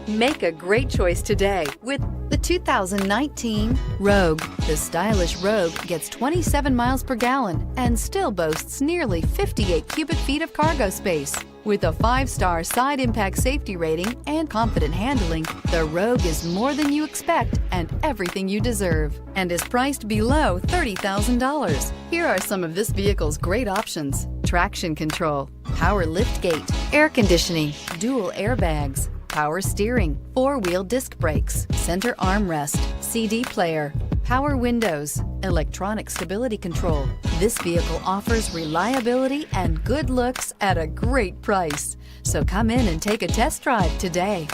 Make a great choice today with the 2019 Rogue. The stylish Rogue gets 27 miles per gallon and still boasts nearly 58 cubic feet of cargo space. With a 5-star side impact safety rating and confident handling, the Rogue is more than you expect and everything you deserve, and is priced below $30,000. Here are some of this vehicle's great options: traction control, power liftgate, air conditioning, dual airbags, power steering, 4-wheel disc brakes, center armrest, CD player, power windows, electronic stability control. This vehicle offers reliability and good looks at a great price. So come in and take a test drive today.